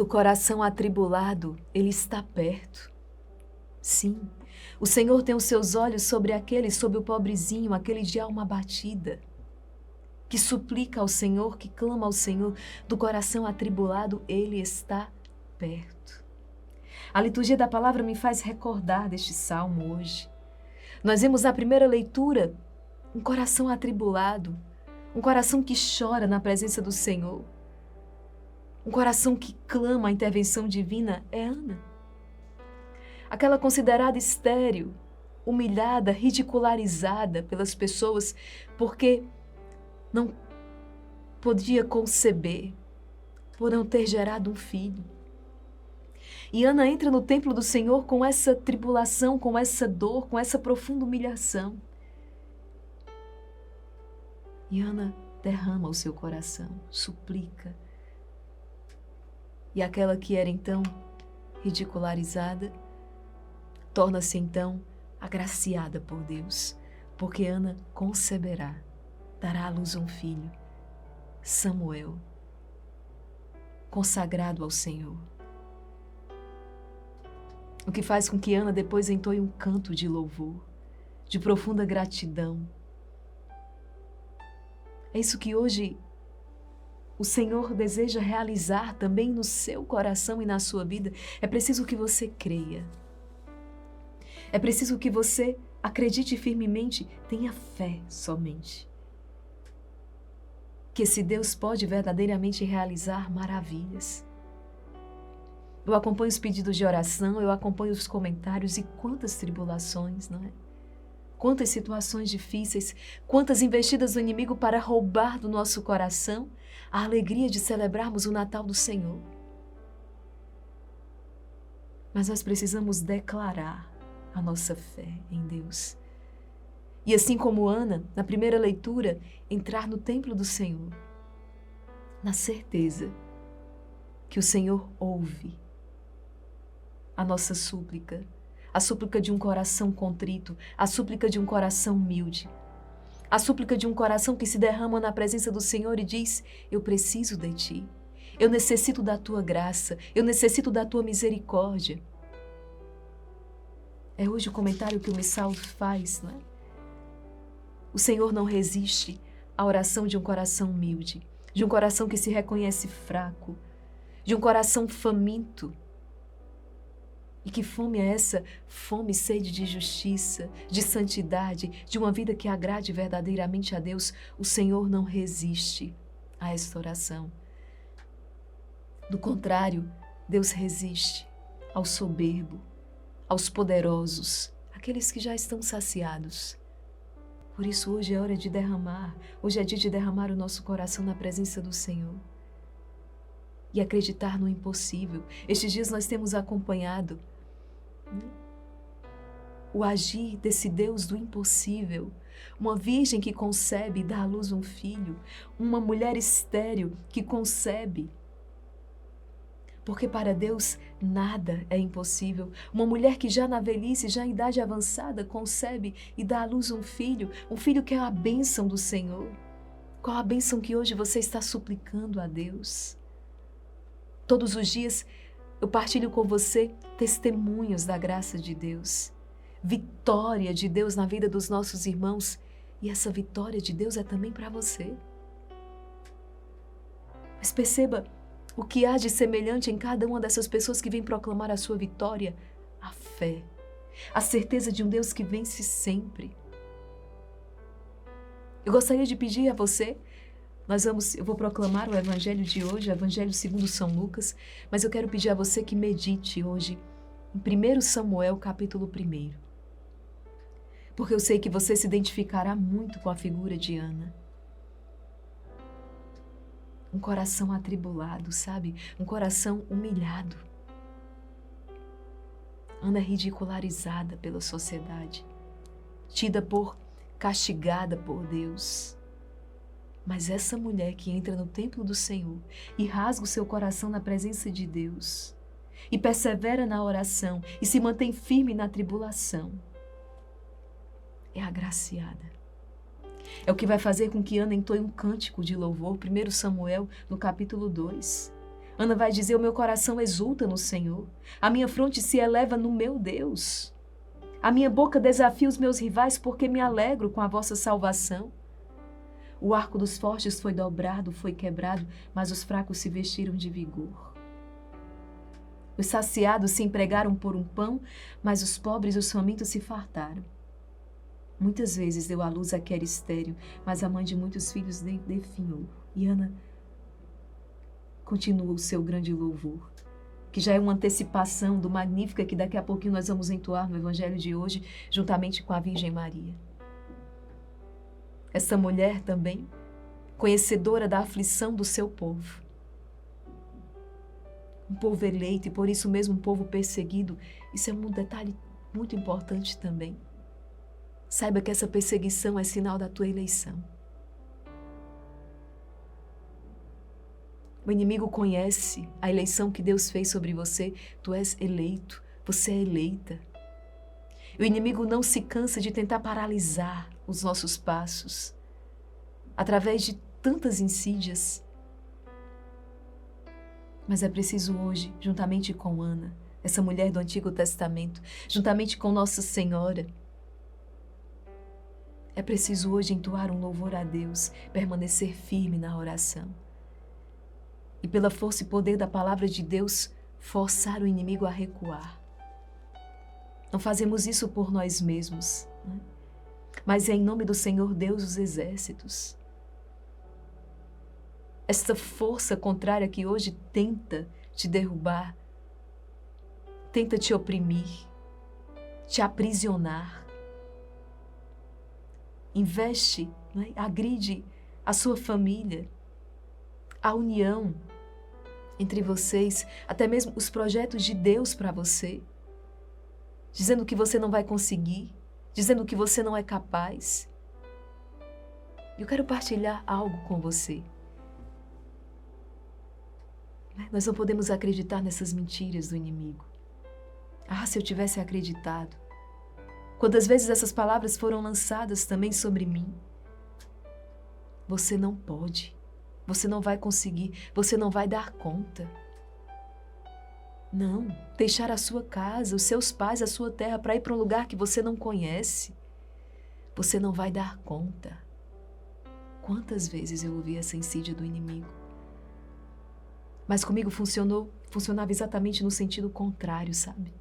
do coração atribulado, Ele está perto. Sim, o Senhor tem os seus olhos sobre sobre o pobrezinho, aquele de alma abatida, que suplica ao Senhor, que clama ao Senhor, do coração atribulado, Ele está perto. A liturgia da palavra me faz recordar deste salmo hoje. Nós vemos na primeira leitura um coração atribulado, um coração que chora na presença do Senhor, um coração que clama a intervenção divina é Ana. Aquela considerada estéril, humilhada, ridicularizada pelas pessoas porque não podia conceber, por não ter gerado um filho. E Ana entra no templo do Senhor com essa tribulação, com essa dor, com essa profunda humilhação. E Ana derrama o seu coração, suplica. E aquela que era então ridicularizada, torna-se então agraciada por Deus, porque Ana conceberá, dará à luz um filho, Samuel, consagrado ao Senhor. O que faz com que Ana depois entoie um canto de louvor, de profunda gratidão. É isso que hoje o Senhor deseja realizar também no seu coração e na sua vida. É preciso que você creia. É preciso que você acredite firmemente, tenha fé somente. Que esse Deus pode verdadeiramente realizar maravilhas. Eu acompanho os pedidos de oração, eu acompanho os comentários e quantas tribulações, não é? Quantas situações difíceis, quantas investidas do inimigo para roubar do nosso coração a alegria de celebrarmos o Natal do Senhor. Mas nós precisamos declarar a nossa fé em Deus. E assim como Ana, na primeira leitura, entrar no templo do Senhor, na certeza que o Senhor ouve a nossa súplica, a súplica de um coração contrito, a súplica de um coração humilde, a súplica de um coração que se derrama na presença do Senhor e diz: eu preciso de Ti, eu necessito da Tua graça, eu necessito da Tua misericórdia. É hoje o comentário que o Missal faz, não é? O Senhor não resiste à oração de um coração humilde, de um coração que se reconhece fraco, de um coração faminto. E que fome é essa? Fome e sede de justiça, de santidade, de uma vida que agrade verdadeiramente a Deus. O Senhor não resiste a esta oração. Do contrário, Deus resiste ao soberbo, aos poderosos, aqueles que já estão saciados. Por isso hoje é hora de derramar, hoje é dia de derramar o nosso coração na presença do Senhor. E acreditar no impossível. Estes dias nós temos acompanhado o agir desse Deus do impossível. Uma virgem que concebe e dá à luz um filho. Uma mulher estéril que concebe. Porque para Deus nada é impossível. Uma mulher que já na velhice, já em idade avançada, concebe e dá à luz um filho que é a bênção do Senhor. Qual a bênção que hoje você está suplicando a Deus? Todos os dias eu partilho com você testemunhos da graça de Deus, vitória de Deus na vida dos nossos irmãos, e essa vitória de Deus é também para você. Mas perceba o que há de semelhante em cada uma dessas pessoas que vem proclamar a sua vitória: a fé, a certeza de um Deus que vence sempre. Eu gostaria de pedir a você, eu vou proclamar o Evangelho de hoje, o Evangelho segundo São Lucas, mas eu quero pedir a você que medite hoje em 1 Samuel, capítulo 1. Porque eu sei que você se identificará muito com a figura de Ana. Um coração atribulado, sabe? Um coração humilhado. Ana ridicularizada pela sociedade, tida por castigada por Deus. Mas essa mulher que entra no templo do Senhor e rasga o seu coração na presença de Deus e persevera na oração e se mantém firme na tribulação, é agraciada. É o que vai fazer com que Ana entoie um cântico de louvor, 1 Samuel, no capítulo 2. Ana vai dizer: o meu coração exulta no Senhor, a minha fronte se eleva no meu Deus. A minha boca desafia os meus rivais, porque me alegro com a vossa salvação. O arco dos fortes foi dobrado, foi quebrado, mas os fracos se vestiram de vigor. Os saciados se empregaram por um pão, mas os pobres e os famintos se fartaram. Muitas vezes deu à luz a que era estéril, mas a mãe de muitos filhos definhou. E Ana continua o seu grande louvor, que já é uma antecipação do Magnífica que daqui a pouquinho nós vamos entoar no Evangelho de hoje, juntamente com a Virgem Maria. Essa mulher também, conhecedora da aflição do seu povo. Um povo eleito e por isso mesmo um povo perseguido. Isso é um detalhe muito importante também. Saiba que essa perseguição é sinal da tua eleição. O inimigo conhece a eleição que Deus fez sobre você. Tu és eleito, você é eleita. O inimigo não se cansa de tentar paralisar os nossos passos através de tantas insídias. Mas é preciso hoje, juntamente com Ana, essa mulher do Antigo Testamento, juntamente com Nossa Senhora, é preciso hoje entoar um louvor a Deus, permanecer firme na oração. E pela força e poder da palavra de Deus, forçar o inimigo a recuar. Não fazemos isso por nós mesmos, né? Mas é em nome do Senhor Deus dos Exércitos. Esta força contrária que hoje tenta te derrubar, tenta te oprimir, te aprisionar, investe, né? Agride a sua família, a união entre vocês, até mesmo os projetos de Deus para você, dizendo que você não vai conseguir, dizendo que você não é capaz. Eu quero partilhar algo com você. Nós não podemos acreditar nessas mentiras do inimigo. Ah, se eu tivesse acreditado. Quantas vezes essas palavras foram lançadas também sobre mim. Você não pode. Você não vai conseguir. Você não vai dar conta. Não. Deixar a sua casa, os seus pais, a sua terra para ir para um lugar que você não conhece. Você não vai dar conta. Quantas vezes eu ouvi essa insídia do inimigo? Mas comigo funcionava exatamente no sentido contrário, sabe?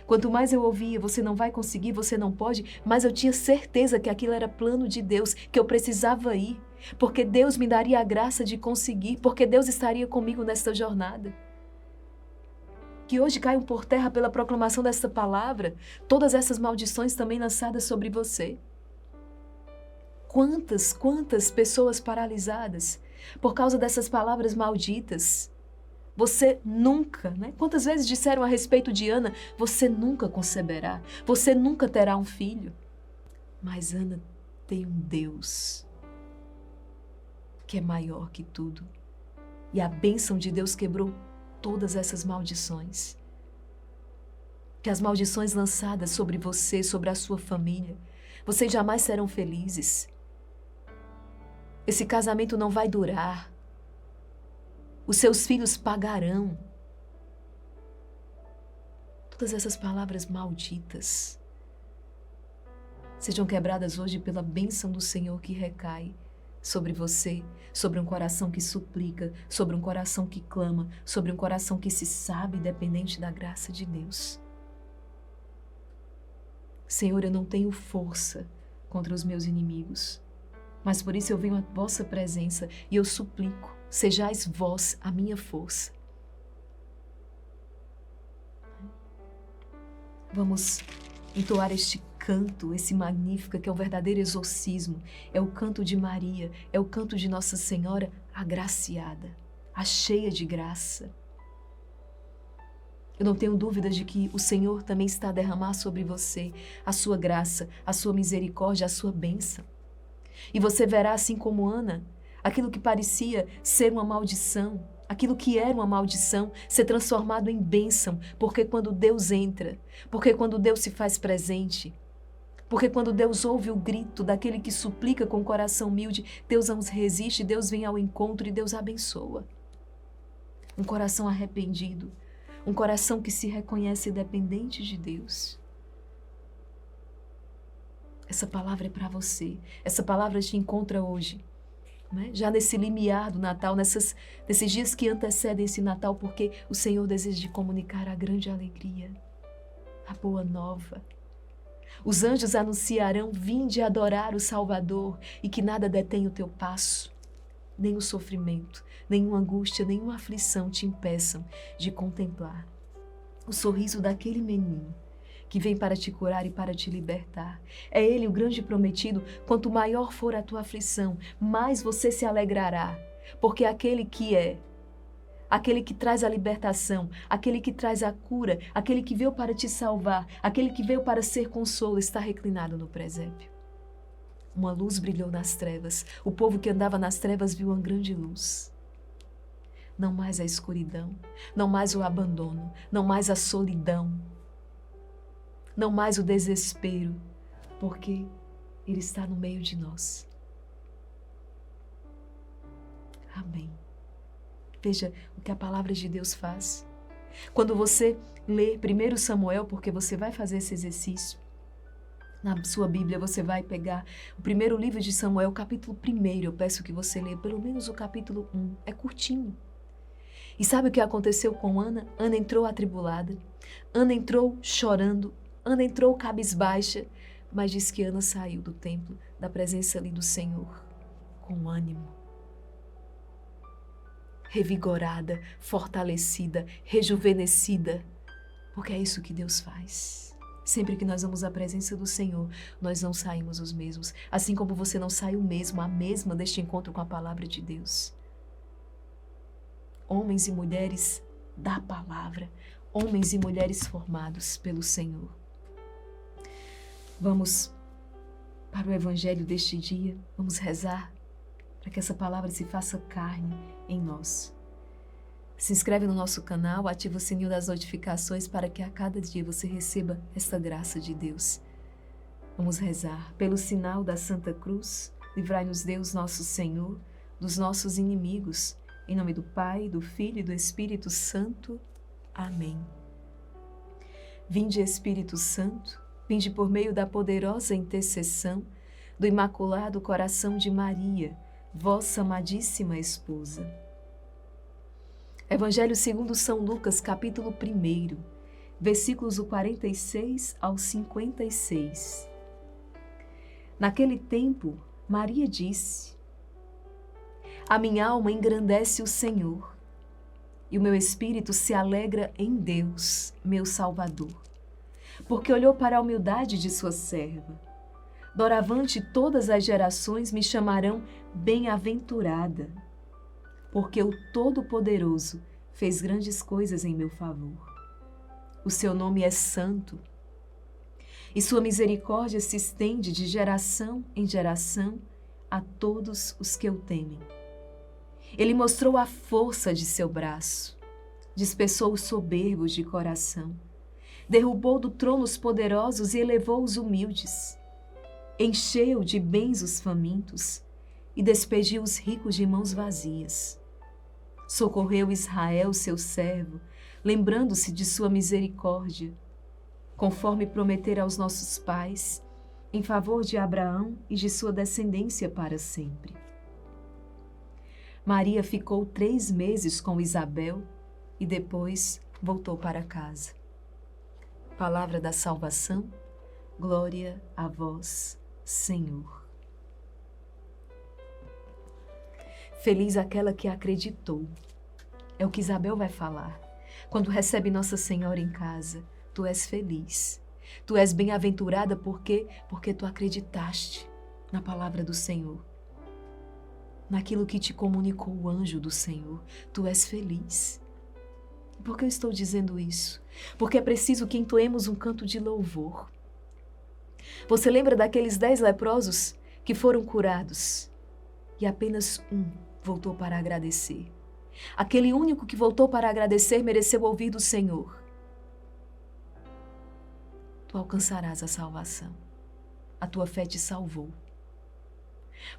Quanto mais eu ouvia, você não vai conseguir, você não pode, mas eu tinha certeza que aquilo era plano de Deus, que eu precisava ir, porque Deus me daria a graça de conseguir, porque Deus estaria comigo nesta jornada. Que hoje caiam por terra pela proclamação desta palavra, todas essas maldições também lançadas sobre você. Quantas pessoas paralisadas por causa dessas palavras malditas. Você nunca, né? Quantas vezes disseram a respeito de Ana, você nunca conceberá, você nunca terá um filho. Mas Ana tem um Deus que é maior que tudo. E a bênção de Deus quebrou todas essas maldições. Que as maldições lançadas sobre você, sobre a sua família, vocês jamais serão felizes. Esse casamento não vai durar. Os seus filhos pagarão. Todas essas palavras malditas sejam quebradas hoje pela bênção do Senhor que recai sobre você, sobre um coração que suplica, sobre um coração que clama, sobre um coração que se sabe dependente da graça de Deus. Senhor, eu não tenho força contra os meus inimigos, mas por isso eu venho à vossa presença e eu suplico, sejais vós a minha força. Vamos entoar este canto, esse Magnífica, que é o verdadeiro exorcismo. É o canto de Maria, é o canto de Nossa Senhora agraciada, a cheia de graça. Eu não tenho dúvidas de que o Senhor também está a derramar sobre você a sua graça, a sua misericórdia, a sua bênção. E você verá, assim como Ana, aquilo que parecia ser uma maldição, aquilo que era uma maldição, ser transformado em bênção, porque quando Deus entra, porque quando Deus se faz presente, porque quando Deus ouve o grito daquele que suplica com o coração humilde, Deus não resiste, Deus vem ao encontro e Deus abençoa. um coração arrependido, um coração que se reconhece dependente de Deus. Essa palavra é para você, essa palavra te encontra hoje, né? Já nesse limiar do Natal, nesses dias que antecedem esse Natal, porque o Senhor deseja de comunicar a grande alegria, a boa nova. Os anjos anunciarão: vinde adorar o Salvador, e que nada detém o teu passo, nem o sofrimento, nenhuma angústia, nenhuma aflição te impeçam de contemplar o sorriso daquele menino que vem para te curar e para te libertar. É Ele o grande prometido. Quanto maior for a tua aflição, mais você se alegrará, porque aquele que traz a libertação, aquele que traz a cura, aquele que veio para te salvar, aquele que veio para ser consolo, está reclinado no presépio. Uma luz brilhou nas trevas. O povo que andava nas trevas viu uma grande luz. Não mais a escuridão, não mais o abandono, não mais a solidão, não mais o desespero, porque Ele está no meio de nós. Amém. Veja o que a palavra de Deus faz. Quando você lê 1 Samuel, porque você vai fazer esse exercício, na sua Bíblia você vai pegar o primeiro livro de Samuel, capítulo 1. Eu peço que você leia pelo menos o capítulo 1. É curtinho. E sabe o que aconteceu com Ana? Ana entrou atribulada, Ana entrou chorando, Ana entrou cabisbaixa, mas diz que Ana saiu do templo, da presença ali do Senhor, com ânimo, revigorada, fortalecida, rejuvenescida, porque é isso que Deus faz. Sempre que nós vamos à presença do Senhor, nós não saímos os mesmos, assim como você não sai o mesmo, a mesma deste encontro com a palavra de Deus. Homens e mulheres da palavra, homens e mulheres formados pelo Senhor. Vamos para o evangelho deste dia, vamos rezar para que essa palavra se faça carne em nós. Se inscreve no nosso canal, ativa o sininho das notificações para que a cada dia você receba esta graça de Deus. Vamos rezar. Pelo sinal da Santa Cruz, livrai-nos Deus nosso Senhor dos nossos inimigos. Em nome do Pai, do Filho e do Espírito Santo. Amém. Vinde, Espírito Santo, vinde por meio da poderosa intercessão do Imaculado Coração de Maria, vossa amadíssima esposa. Evangelho segundo São Lucas, capítulo 1, versículos do 46 ao 56. Naquele tempo, Maria disse: a minha alma engrandece o Senhor, e o meu espírito se alegra em Deus, meu Salvador, porque olhou para a humildade de sua serva. Doravante todas as gerações me chamarão bem-aventurada, porque o Todo-Poderoso fez grandes coisas em meu favor. O seu nome é santo, e sua misericórdia se estende de geração em geração a todos os que o temem. Ele mostrou a força de seu braço, dispersou os soberbos de coração, derrubou do trono os poderosos e elevou os humildes, encheu de bens os famintos e despediu os ricos de mãos vazias. Socorreu Israel, seu servo, lembrando-se de sua misericórdia, conforme prometera aos nossos pais, em favor de Abraão e de sua descendência para sempre. Maria ficou 3 meses com Isabel e depois voltou para casa. Palavra da salvação, glória a vós, Senhor. Feliz aquela que acreditou. É o que Isabel vai falar. Quando recebe Nossa Senhora em casa, tu és feliz. Tu és bem-aventurada porque tu acreditaste na palavra do Senhor. Naquilo que te comunicou o anjo do Senhor, tu és feliz. Por que eu estou dizendo isso? Porque é preciso que entoemos um canto de louvor. Você lembra daqueles 10 leprosos que foram curados e apenas um voltou para agradecer? Aquele único que voltou para agradecer mereceu ouvir do Senhor: tu alcançarás a salvação. A tua fé te salvou.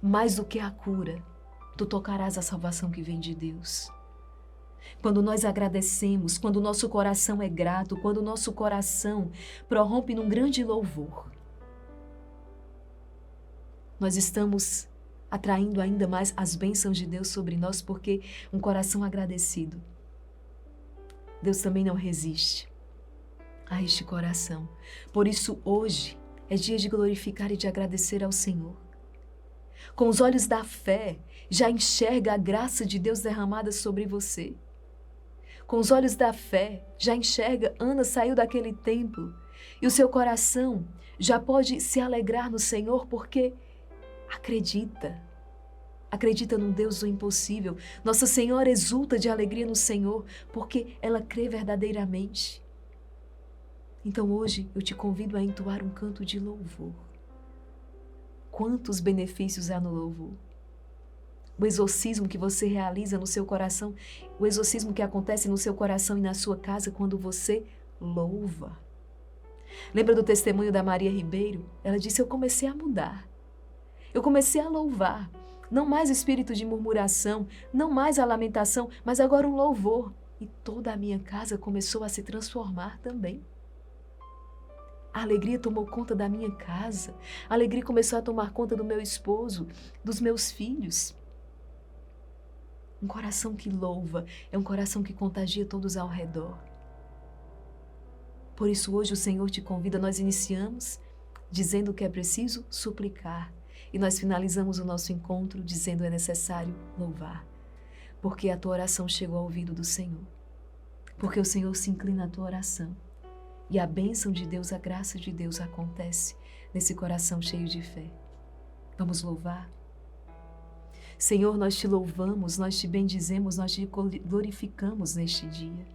Mais do que a cura, tu tocarás a salvação que vem de Deus. Quando nós agradecemos, quando o nosso coração é grato, quando o nosso coração prorrompe num grande louvor, nós estamos atraindo ainda mais as bênçãos de Deus sobre nós, porque um coração agradecido, Deus também não resiste a este coração. Por isso, hoje é dia de glorificar e de agradecer ao Senhor. Com os olhos da fé, já enxerga a graça de Deus derramada sobre você. Com os olhos da fé, já enxerga Ana saiu daquele templo e o seu coração já pode se alegrar no Senhor porque acredita num Deus do impossível. Nossa Senhora exulta de alegria no Senhor porque ela crê verdadeiramente. Então hoje eu te convido a entoar um canto de louvor. Quantos benefícios há no louvor? O exorcismo que você realiza no seu coração, o exorcismo que acontece no seu coração e na sua casa quando você louva. Lembra do testemunho da Maria Ribeiro? Ela disse, eu comecei a mudar. Eu comecei a louvar. Não mais espírito de murmuração, não mais a lamentação, mas agora um louvor. E toda a minha casa começou a se transformar também. A alegria tomou conta da minha casa. A alegria começou a tomar conta do meu esposo, dos meus filhos. Um coração que louva é um coração que contagia todos ao redor. Por isso hoje o Senhor te convida, nós iniciamos dizendo que é preciso suplicar. E nós finalizamos o nosso encontro dizendo é necessário louvar. Porque a tua oração chegou ao ouvido do Senhor. Porque o Senhor se inclina à tua oração. E a bênção de Deus, a graça de Deus acontece nesse coração cheio de fé. Vamos louvar? Senhor, nós te louvamos, nós te bendizemos, nós te glorificamos neste dia.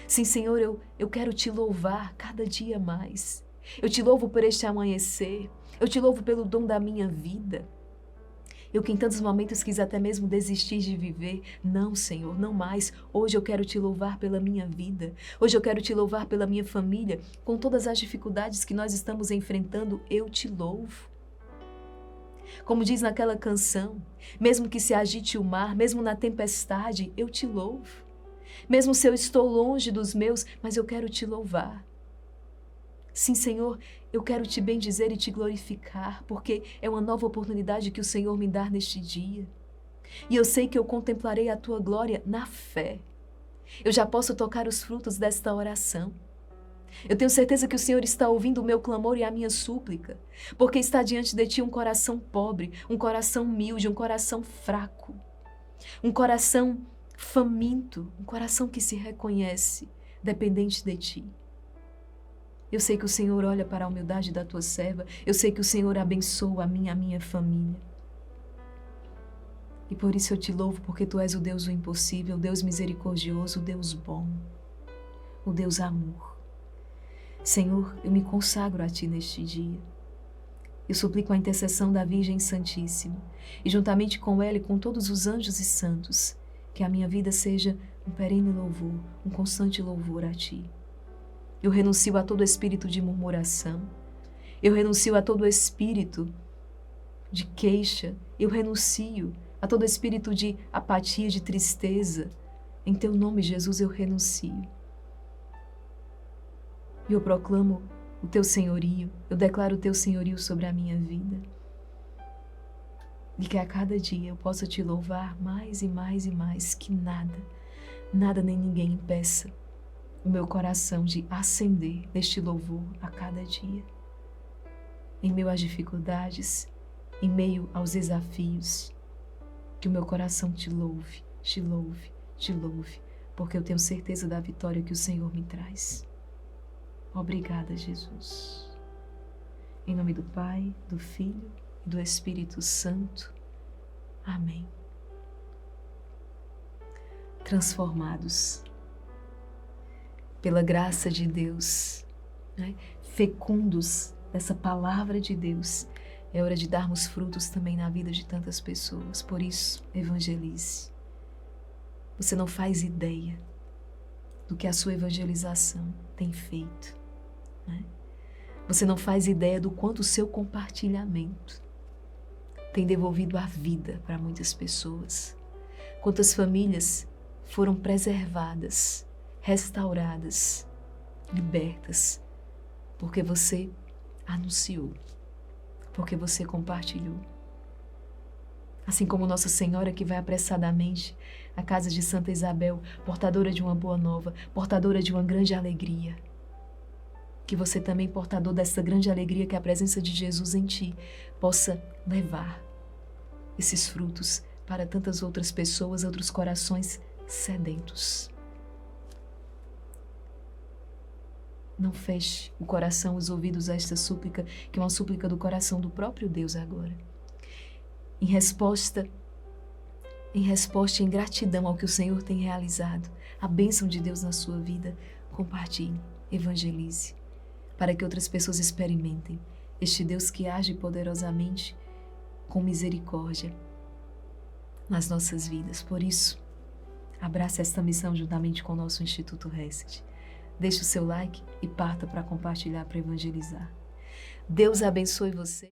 Sim, Senhor, eu quero te louvar cada dia mais. Eu te louvo por este amanhecer. Eu te louvo pelo dom da minha vida. Eu que em tantos momentos quis até mesmo desistir de viver. Não, Senhor, não mais. Hoje eu quero te louvar pela minha vida. Hoje eu quero te louvar pela minha família. Com todas as dificuldades que nós estamos enfrentando, eu te louvo. Como diz naquela canção, mesmo que se agite o mar, mesmo na tempestade, eu te louvo. Mesmo se eu estou longe dos meus, mas eu quero te louvar. Sim, Senhor, eu quero te bendizer e te glorificar, porque é uma nova oportunidade que o Senhor me dá neste dia. E eu sei que eu contemplarei a tua glória na fé. Eu já posso tocar os frutos desta oração. Eu tenho certeza que o Senhor está ouvindo o meu clamor e a minha súplica, porque está diante de ti um coração pobre, um coração humilde, um coração fraco, um coração faminto, um coração que se reconhece dependente de ti. Eu sei que o Senhor olha para a humildade da tua serva. Eu sei que o Senhor abençoa a minha família. E por isso eu te louvo, porque tu és o Deus do impossível, o Deus misericordioso, o Deus bom, o Deus amor. Senhor, eu me consagro a ti neste dia. Eu suplico a intercessão da Virgem Santíssima e juntamente com ela e com todos os anjos e santos, que a minha vida seja um perene louvor, um constante louvor a ti. Eu renuncio a todo espírito de murmuração. Eu renuncio a todo espírito de queixa. Eu renuncio a todo espírito de apatia, de tristeza. Em teu nome, Jesus, eu renuncio. E eu proclamo o teu senhorio. Eu declaro o teu senhorio sobre a minha vida. E que a cada dia eu possa te louvar mais e mais e mais. Que nada nem ninguém impeça o meu coração de acender neste louvor a cada dia. Em meio às dificuldades, em meio aos desafios, que o meu coração te louve, te louve, te louve, porque eu tenho certeza da vitória que o Senhor me traz. Obrigada, Jesus. Em nome do Pai, do Filho e do Espírito Santo. Amém. Transformados pela graça de Deus, né? Fecundos dessa palavra de Deus, é hora de darmos frutos também na vida de tantas pessoas. Por isso, evangelize. Você não faz ideia do que a sua evangelização tem feito, né? Você não faz ideia do quanto o seu compartilhamento tem devolvido a vida para muitas pessoas. Quantas famílias foram preservadas, restauradas, libertas, porque você anunciou, porque você compartilhou. Assim como Nossa Senhora que vai apressadamente à casa de Santa Isabel, portadora de uma boa nova, portadora de uma grande alegria. Que você também, portador dessa grande alegria que é a presença de Jesus em ti, possa levar esses frutos para tantas outras pessoas, outros corações sedentos. Não feche o coração, os ouvidos a esta súplica, que é uma súplica do coração do próprio Deus agora. Em resposta, em gratidão ao que o Senhor tem realizado, a bênção de Deus na sua vida, compartilhe, evangelize, para que outras pessoas experimentem este Deus que age poderosamente, com misericórdia, nas nossas vidas. Por isso, abrace esta missão juntamente com o nosso Instituto Reset. Deixe o seu like e parta para compartilhar, para evangelizar. Deus abençoe você.